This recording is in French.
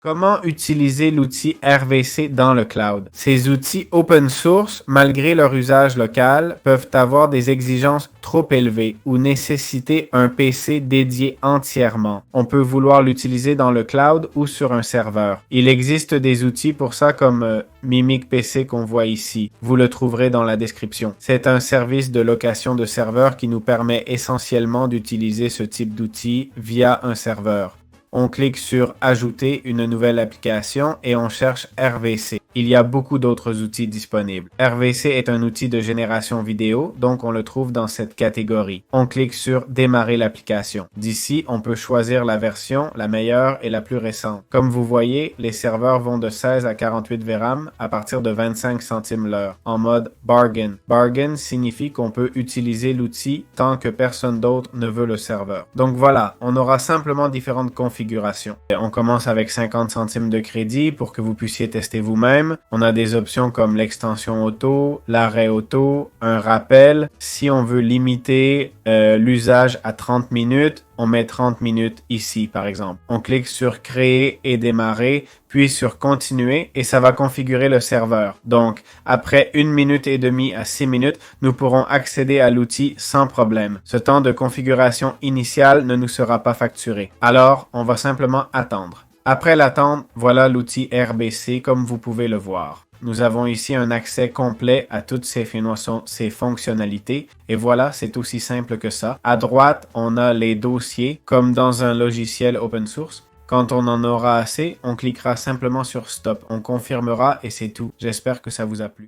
Comment utiliser l'outil RVC dans le cloud? Ces outils open source, malgré leur usage local, peuvent avoir des exigences trop élevées ou nécessiter un PC dédié entièrement. On peut vouloir l'utiliser dans le cloud ou sur un serveur. Il existe des outils pour ça comme Mimic PC qu'on voit ici. Vous le trouverez dans la description. C'est un service de location de serveurs qui nous permet essentiellement d'utiliser ce type d'outil via un serveur. On clique sur « Ajouter une nouvelle application » et on cherche RVC. Il y a beaucoup d'autres outils disponibles. RVC est un outil de génération vidéo, donc on le trouve dans cette catégorie. On clique sur « Démarrer l'application ». D'ici, on peut choisir la version, la meilleure et la plus récente. Comme vous voyez, les serveurs vont de 16 à 48 VRAM à partir de 25 centimes l'heure, en mode « Bargain ». Bargain signifie qu'on peut utiliser l'outil tant que personne d'autre ne veut le serveur. Donc voilà, on aura simplement différentes configurations. On commence avec 50 centimes de crédit pour que vous puissiez tester vous-même. On a des options comme l'extension auto, l'arrêt auto, un rappel. Si on veut limiter l'usage à 30 minutes, on met 30 minutes ici, par exemple. On clique sur créer et démarrer, puis sur continuer et ça va configurer le serveur. Donc, après 1 minute et demie à 6 minutes, nous pourrons accéder à l'outil sans problème. Ce temps de configuration initial ne nous sera pas facturé. Alors, on va simplement attendre. Après l'attente, voilà l'outil RBC comme vous pouvez le voir. Nous avons ici un accès complet à toutes ces fonctionnalités. Et voilà, c'est aussi simple que ça. À droite, on a les dossiers, comme dans un logiciel open source. Quand on en aura assez, on cliquera simplement sur Stop. On confirmera et c'est tout. J'espère que ça vous a plu.